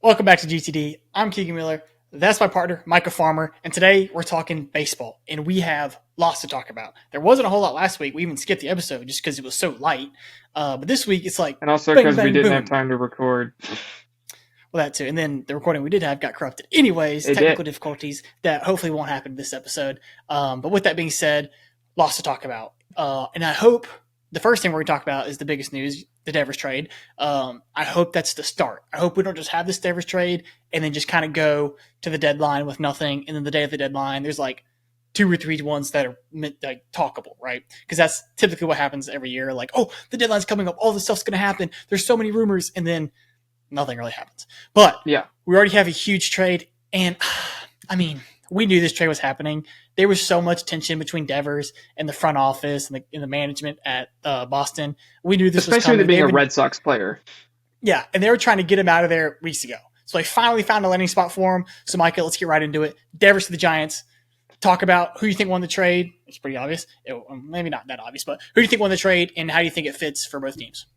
Welcome back to GTD. I'm Keegan Miller. That's my partner, Micah Farmer. And today we're talking baseball. And we have lots to talk about. There wasn't a whole lot last week. We even skipped the episode just because it was so light. But this week it's like And also bang, because we bang, didn't have boom. time to record. Well, that too. And then the recording we did have got corrupted. Anyways, It did. technical difficulties that hopefully won't happen this episode. But with that being said, lots to talk about. And I hope the first thing we're going to talk about is the biggest news, the Devers trade. I hope that's the start. I hope we don't just have this Devers trade and then just kind of go to the deadline with nothing. And then the day of the deadline, there's like two or three ones that are like talkable, right? Because that's typically what happens every year. Like, oh, the deadline's coming up. All this stuff's going to happen. There's so many rumors. And then nothing really happens. But Yeah. we already have a huge trade. And I mean, we knew this trade was happening. There was so much tension between Devers and the front office and the management at Boston. We knew this was Especially with coming. it being a Red Sox player. Yeah, and they were trying to get him out of there weeks ago. So they finally found a landing spot for him. So, Micah, let's get right into it. Devers to the Giants. Talk about who you think won the trade. It's pretty obvious. Maybe not that obvious, but who do you think won the trade and how do you think it fits for both teams?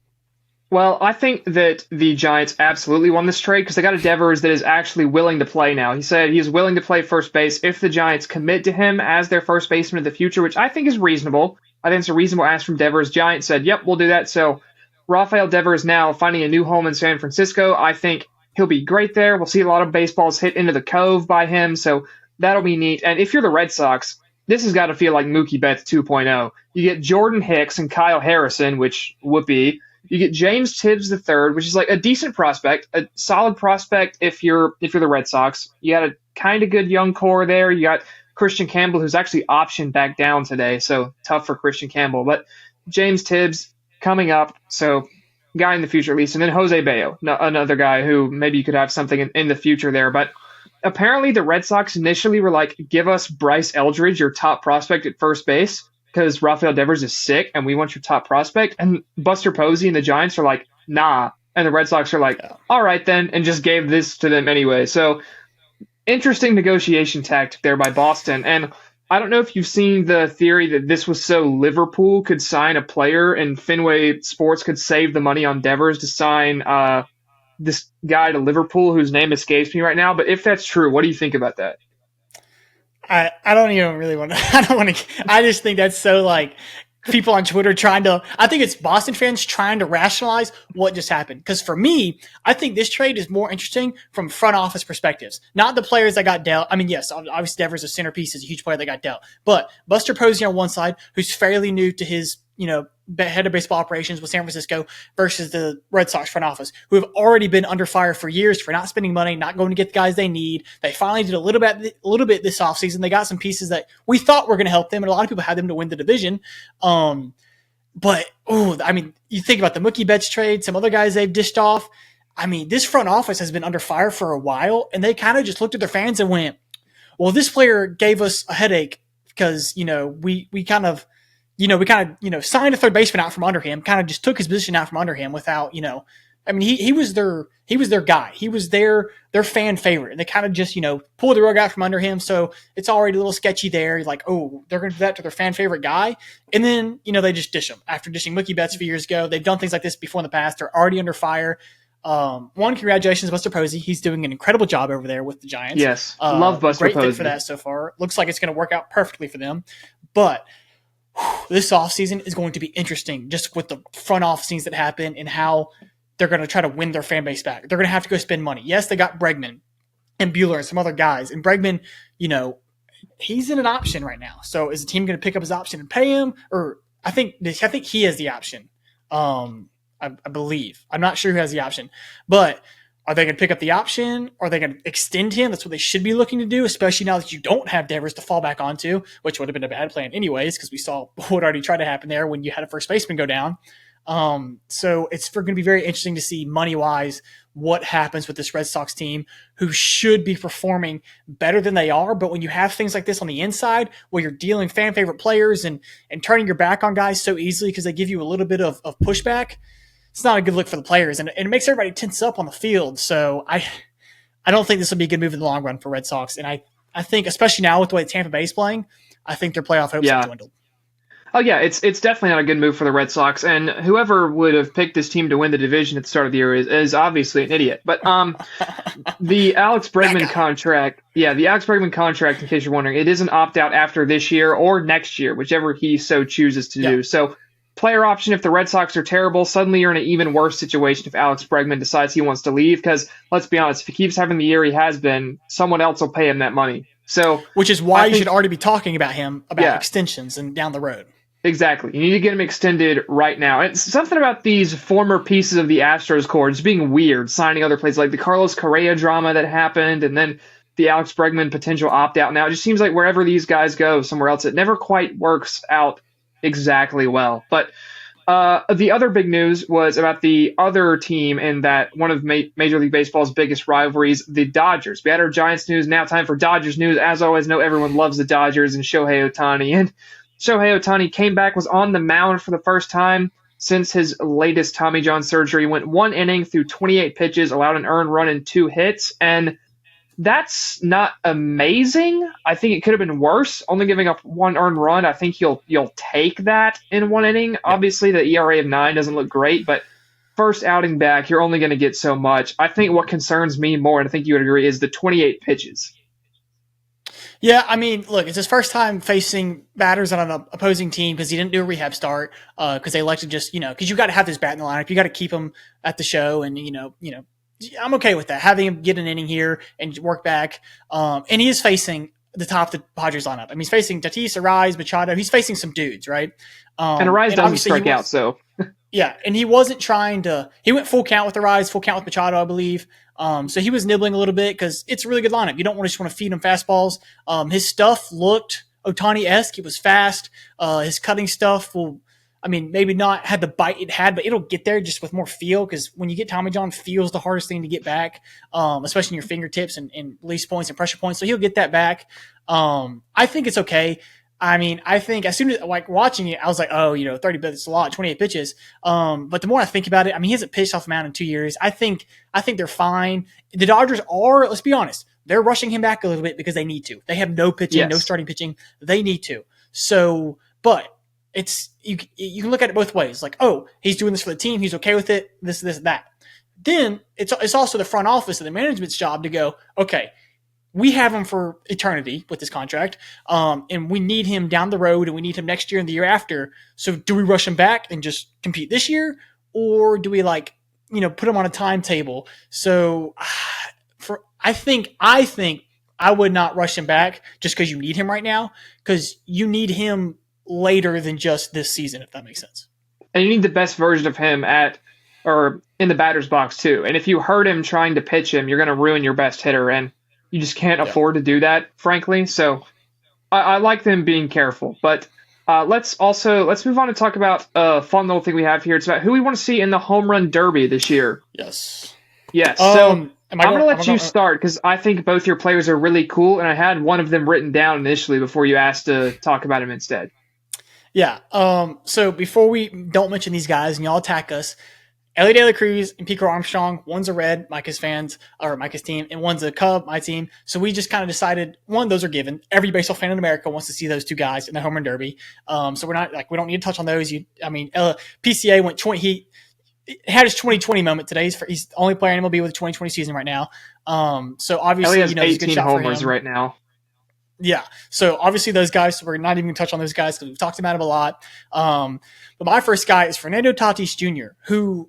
Well, I think that the Giants absolutely won this trade because they got a Devers that is actually willing to play now. He said he is willing to play first base if the Giants commit to him as their first baseman in the future, which I think is reasonable. I think it's a reasonable ask from Devers. Giants said, yep, we'll do that. So Rafael Devers now finding a new home in San Francisco. I think he'll be great there. We'll see a lot of baseballs hit into the cove by him. So that'll be neat. And if you're the Red Sox, this has got to feel like Mookie Betts 2.0. You get Jordan Hicks and Kyle Harrison, which whoopee. You get James Tibbs the third, which is like a decent prospect, a solid prospect if you're the Red Sox. You got a kind of good young core there. You got Christian Campbell, who's actually optioned back down today, so tough for Christian Campbell. But James Tibbs coming up, so guy in the future at least, and then Jose Bayo, another guy who maybe you could have something in the future there. But apparently the Red Sox initially were like, give us Bryce Eldridge, your top prospect at first base, because Rafael Devers is sick and we want your top prospect. And Buster Posey and the Giants are like, nah. And the Red Sox are like, all right then, and just gave this to them anyway. So interesting negotiation tactic there by Boston. And I don't know if you've seen the theory that this was so Liverpool could sign a player and Fenway Sports could save the money on Devers to sign this guy to Liverpool whose name escapes me right now. But if that's true, what do you think about that? I don't even really want to. I don't want to. I just think that's so like people on Twitter trying to. I think it's Boston fans trying to rationalize what just happened. Because for me, I think this trade is more interesting from front office perspectives, not the players that got dealt. I mean, yes, obviously Devers, a centerpiece, is a huge player that got dealt, but Buster Posey on one side, who's fairly new to his head of baseball operations with San Francisco versus the Red Sox front office, who have already been under fire for years for not spending money, not going to get the guys they need. They finally did a little bit this offseason. They got some pieces that we thought were going to help them, and a lot of people had them to win the division. But I mean, you think about the Mookie Betts trade, some other guys they've dished off. I mean, this front office has been under fire for a while, and they kind of just looked at their fans and went, well, this player gave us a headache because, we kind of signed a third baseman out from under him, kind of just took his position out from under him without, I mean, he was their guy. He was their fan favorite. And they kind of just, pulled the rug out from under him. So it's already a little sketchy there. You're like, oh, they're going to do that to their fan favorite guy. And then, they just dish him. After dishing Mookie Betts a few years ago, they've done things like this before in the past. They're already under fire. Congratulations, Buster Posey. He's doing an incredible job over there with the Giants. Yes, love Buster Great Posey. fit for that so far. Looks like it's going to work out perfectly for them. But this offseason is going to be interesting just with the front office scenes that happen and how they're going to try to win their fan base back. They're going to have to go spend money. Yes, they got Bregman and Bueller and some other guys. And Bregman, he's in an option right now. So is the team going to pick up his option and pay him? Or I think he has the option. I believe. I'm not sure who has the option. But are they going to pick up the option? Are they going to extend him? That's what they should be looking to do, especially now that you don't have Devers to fall back onto, which would have been a bad plan anyways, because we saw what already tried to happen there when you had a first baseman go down. So it's going to be very interesting to see money-wise what happens with this Red Sox team, who should be performing better than they are. But when you have things like this on the inside, where you're dealing fan favorite players and turning your back on guys so easily because they give you a little bit of pushback, it's not a good look for the players, and it makes everybody tense up on the field. So I don't think this will be a good move in the long run for Red Sox. And I think, especially now with the way Tampa Bay is playing, I think their playoff hopes have dwindled. Oh yeah, it's definitely not a good move for the Red Sox, and whoever would have picked this team to win the division at the start of the year is obviously an idiot. But the Alex That Bregman guy. contract, yeah, the Alex Bregman contract, in case you're wondering, it is an opt out after this year or next year, whichever he so chooses to Yeah. do. So, player option if the Red Sox are terrible, suddenly you're in an even worse situation if Alex Bregman decides he wants to leave. Because let's be honest, if he keeps having the year he has been, someone else will pay him that money. So, Which is I why you should think, already be talking about him about yeah, extensions and down the road. exactly. You need to get him extended right now. It's something about these former pieces of the Astros core just being weird, signing other players like the Carlos Correa drama that happened, and then the Alex Bregman potential opt out. Now it just seems like wherever these guys go, somewhere else, it never quite works out exactly well. But the other big news was about the other team in that one of Major League Baseball's biggest rivalries, the Dodgers. We had our Giants news. Now time for Dodgers news. As always, know everyone loves the Dodgers and Shohei Ohtani. And Shohei Ohtani came back, was on the mound for the first time since his latest Tommy John surgery. Went 1 inning through 28 pitches, allowed an earned run and 2 hits, and that's not amazing. I think it could have been worse. Only giving up one earned run. I think you'll take that in 1 inning. Yeah. Obviously, the ERA of 9 doesn't look great, but first outing back, you're only going to get so much. I think what concerns me more, and I think you would agree, is the 28 pitches. Yeah, I mean, look, it's his first time facing batters on an opposing team because he didn't do a rehab start because they elected just, because you got to have this bat in the lineup. You got to keep him at the show. And, I'm okay with that. Having him get an inning here and work back. And he is facing the top of the Padres lineup. I mean, he's facing Tatis, Arise, Machado. He's facing some dudes, right? And Arise doesn't strike out, so. Yeah, and he wasn't trying to. He went full count with Arise, full count with Machado, I believe. So he was nibbling a little bit because it's a really good lineup. You don't just want to feed him fastballs. His stuff looked Ohtani-esque. It was fast. His cutting stuff will, maybe not had the bite it had, but it'll get there just with more feel because when you get Tommy John, feel's the hardest thing to get back, especially in your fingertips and release points and pressure points. So he'll get that back. I think it's okay. I think as soon as watching it, I was like, 30 pitches, a lot, 28 pitches. But the more I think about it, he hasn't pitched off the mound in 2 years. I think they're fine. The Dodgers are, let's be honest, they're rushing him back a little bit because they need to. They have no pitching, Yes. no starting pitching. They need to. So, but it's, you can look at it both ways. Like, he's doing this for the team. He's okay with it. This, that. Then it's also the front office and the management's job to go, okay, we have him for eternity with this contract, and we need him down the road, and we need him next year and the year after. So do we rush him back and just compete this year, or do we put him on a timetable? So I think I would not rush him back just because you need him right now, because you need him later than just this season, if that makes sense. And you need the best version of him or in the batter's box too. And if you hurt him trying to pitch him, you're going to ruin your best hitter, and you just can't afford to do that, frankly. So I like them being careful. But let's move on to talk about a fun little thing we have here. It's about who we want to see in the Home Run Derby this year. Yes. Yes. So I'm going to let you start because I think both your players are really cool, and I had one of them written down initially before you asked to talk about him instead. Yeah. So before we don't mention these guys and y'all attack us, Ellie De La Cruz and Pico Armstrong, one's a Red, Micah's team, and one's a Cub, my team. So we just kind of decided, those are given. Every baseball fan in America wants to see those two guys in the Home Run Derby. So we're not we don't need to touch on those. PCA went 20. He had his 2020 moment today. He's the only player in MLB with the 2020 season right now. So obviously, Ellie has 18 it's a good shot homers for him right now. Yeah. So obviously those guys, we're not even going to touch on those guys because we've talked about them a lot. But my first guy is Fernando Tatis Jr., who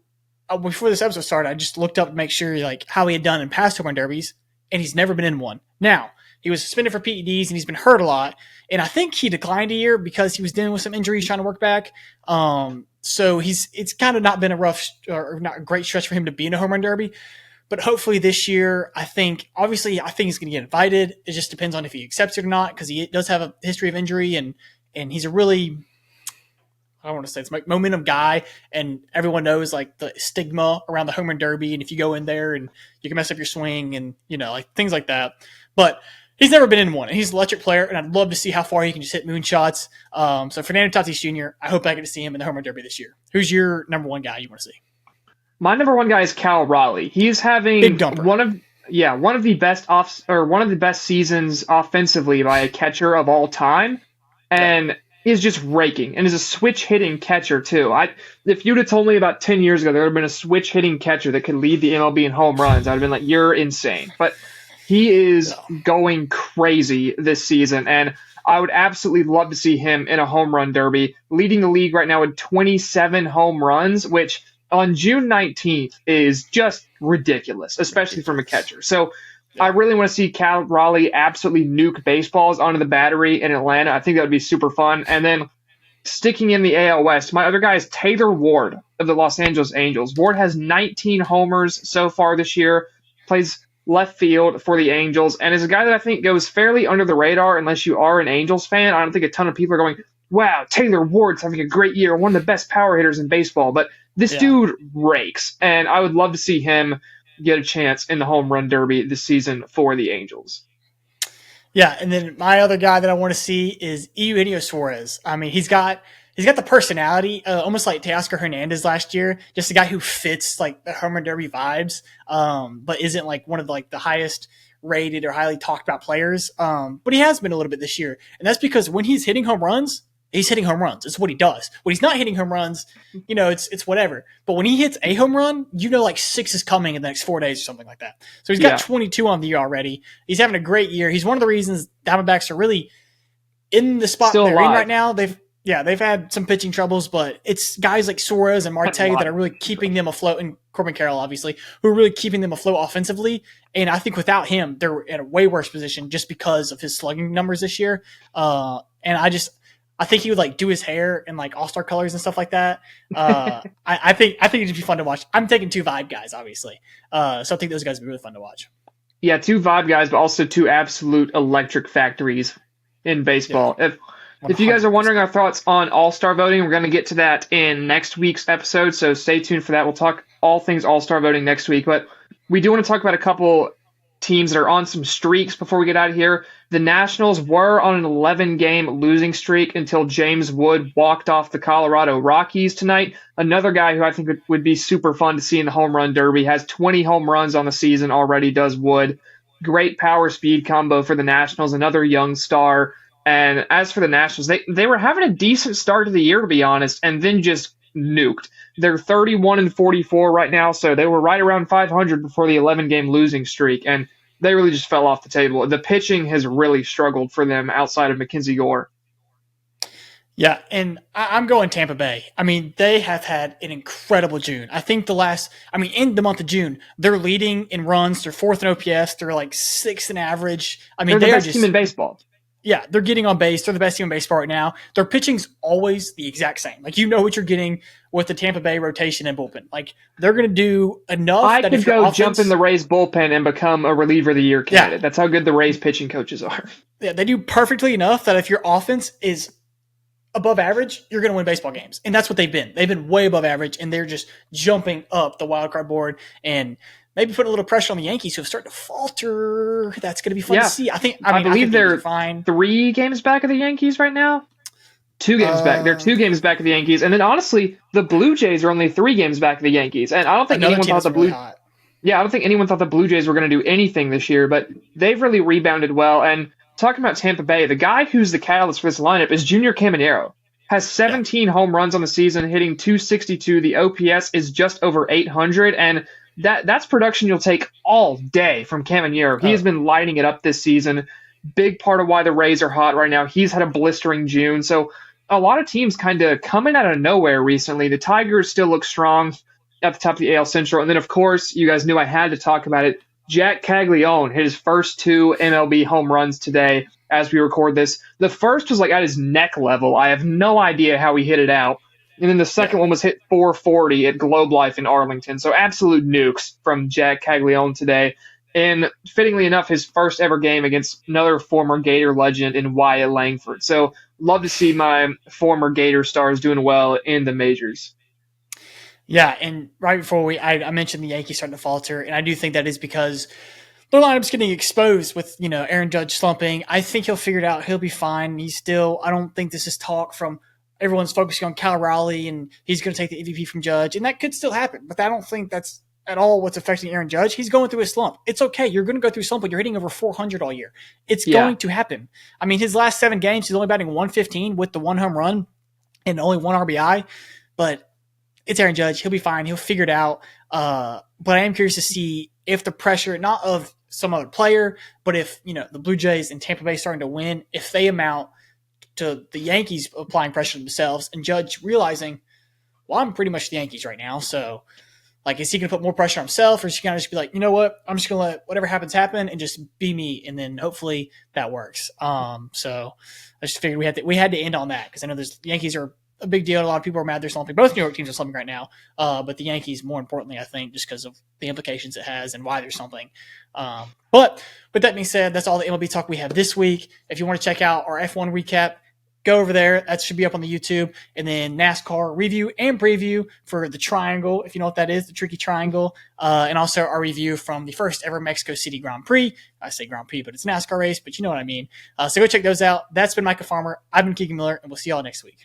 before this episode started, I just looked up to make sure how he had done in past home run derbies, and he's never been in one. Now, he was suspended for PEDs and he's been hurt a lot. And I think he declined a year because he was dealing with some injuries trying to work back. So it's kind of not been a rough or not a great stretch for him to be in a home run derby. But hopefully this year, I think he's going to get invited. It just depends on if he accepts it or not, because he does have a history of injury, and he's a really, I don't want to say it's like momentum guy, and everyone knows the stigma around the home run derby, and if you go in there and you can mess up your swing and things like that. But he's never been in one, and he's an electric player, and I'd love to see how far he can just hit moonshots. So Fernando Tatis Jr., I hope I get to see him in the home run derby this year. Who's your number one guy you want to see? My number one guy is Cal Raleigh. He's having one of the best seasons offensively by a catcher of all time. And is just raking and is a switch hitting catcher too. If you'd have told me about 10 years ago there would have been a switch hitting catcher that could lead the MLB in home runs, I'd have been like, you're insane. But he is No. going crazy this season, and I would absolutely love to see him in a home run derby, leading the league right now with 27 home runs, which on June 19th is just ridiculous, especially from a catcher. So I really want to see Cal Raleigh absolutely nuke baseballs onto the battery in Atlanta. I think that would be super fun. And then sticking in the AL West, my other guy is Taylor Ward of the Los Angeles Angels. Ward has 19 homers so far this year, plays left field for the Angels, and is a guy that I think goes fairly under the radar unless you are an Angels fan. I don't think a ton of people are going, wow, Taylor Ward's having a great year, one of the best power hitters in baseball. But this dude rakes, and I would love to see him get a chance in the home run derby this season for the Angels. Yeah, and then my other guy that I want to see is Eugenio Suarez. I mean, he's got the personality, almost like Teoscar Hernandez last year, just a guy who fits like the home run derby vibes, but isn't like one of like the highest rated or highly talked about players. But he has been a little bit this year, and that's because when he's hitting home runs, he's hitting home runs. It's what he does. When he's not hitting home runs, it's whatever. But when he hits a home run, like 6 is coming in the next 4 days or something like that. So he's got 22 on the year already. He's having a great year. He's one of the reasons Diamondbacks are really in the spot Still they're alive. in right now. They've had some pitching troubles, but it's guys like Suarez and Marte that are really keeping them afloat, and Corbin Carroll, obviously, who are really keeping them afloat offensively. And I think without him, they're in a way worse position just because of his slugging numbers this year. And I think he would like do his hair in like all-star colors and stuff like that. I think it'd be fun to watch. I'm taking 2 vibe guys, obviously. So I think those guys would be really fun to watch. Yeah, 2 vibe guys, but also 2 absolute electric factories in baseball. Yeah, if you guys are wondering our thoughts on All-Star voting, we're going to get to that in next week's episode, so stay tuned for that. We'll talk all things All-Star voting next week, but we do want to talk about a couple teams that are on some streaks before we get out of here. The Nationals were on an 11-game losing streak until James Wood walked off the Colorado Rockies tonight. Another guy who I think would be super fun to see in the home run derby. Has 20 home runs on the season already, does Wood. Great power speed combo for the Nationals, another young star. And as for the Nationals, they were having a decent start to the year, to be honest, and then just nuked. They're 31-44 right now, so they were right around 500 before the 11-game losing streak, and they really just fell off the table. The pitching has really struggled for them outside of Mackenzie Gore. Yeah, and I'm going Tampa Bay. I mean, they have had an incredible June. I think in the month of June, they're leading in runs. They're 4th in OPS. They're like 6th in average. I mean, they're the best team in baseball. Yeah, they're getting on base. They're the best team in baseball right now. Their pitching's always the exact same. Like, you know what you're getting with the Tampa Bay rotation and bullpen. Like, they're going to do enough. I could go jump in the Rays bullpen and become a reliever of the year candidate. Yeah. That's how good the Rays pitching coaches are. Yeah, they do perfectly enough that if your offense is above average, you're going to win baseball games. And that's what they've been. They've been way above average, and they're just jumping up the wild card board and maybe putting a little pressure on the Yankees who have started to falter. That's going to be fun to see. I believe they're fine. 3 games back of the Yankees right now. 2 games back. They're 2 games back of the Yankees. And then honestly, the Blue Jays are only 3 games back of the Yankees. And I don't think anyone thought I don't think anyone thought the Blue Jays were going to do anything this year, but they've really rebounded well. And talking about Tampa Bay, the guy who's the catalyst for this lineup is Junior Caminero. Has 17 home runs on the season, hitting .262. The OPS is just over 800, and that's production you'll take all day from Caminero. He has been lighting it up this season. Big part of why the Rays are hot right now. He's had a blistering June. So a lot of teams kind of coming out of nowhere recently. The Tigers still look strong at the top of the AL Central. And then, of course, you guys knew I had to talk about it. Jack Caglione hit his first 2 MLB home runs today as we record this. The first was like at his neck level. I have no idea how he hit it out. And then the second one was hit .440 at Globe Life in Arlington. So absolute nukes from Jack Caglione today. And fittingly enough, his first ever game against another former Gator legend in Wyatt Langford. So love to see my former Gator stars doing well in the majors. Yeah, and right before I mentioned the Yankees starting to falter, and I do think that is because their lineup's getting exposed with, Aaron Judge slumping. I think he'll figure it out. He'll be fine. I don't think this is talk from everyone's focusing on Cal Raleigh and he's going to take the MVP from Judge, and that could still happen, but I don't think that's at all what's affecting Aaron Judge. He's going through a slump. It's okay. You're going to go through a slump when you're hitting over 400 all year. It's Yeah. going to happen. I mean, his last 7 games, he's only batting 115 with the 1 home run and only 1 RBI. But it's Aaron Judge. He'll be fine. He'll figure it out. But I am curious to see if the pressure, not of some other player, but if, the Blue Jays and Tampa Bay starting to win, if they amount to the Yankees applying pressure themselves and Judge realizing, well, I'm pretty much the Yankees right now. So, is he going to put more pressure on himself, or is he going to just be like, you know what, I'm just going to let whatever happens happen and just be me, and then hopefully that works. So I just figured we had to end on that because I know the Yankees are a big deal. A lot of people are mad they're slumping. Both New York teams are slumping right now, but the Yankees more importantly, I think, just because of the implications it has and why they're slumping. But with that being said, that's all the MLB talk we have this week. If you want to check out our F1 recap, go over there. That should be up on the YouTube. And then NASCAR review and preview for the triangle, if you know what that is, the tricky triangle. And also our review from the first ever Mexico City Grand Prix. I say Grand Prix, but it's a NASCAR race, but you know what I mean. So go check those out. That's been Micah Farmer. I've been Keegan Miller, and we'll see y'all next week.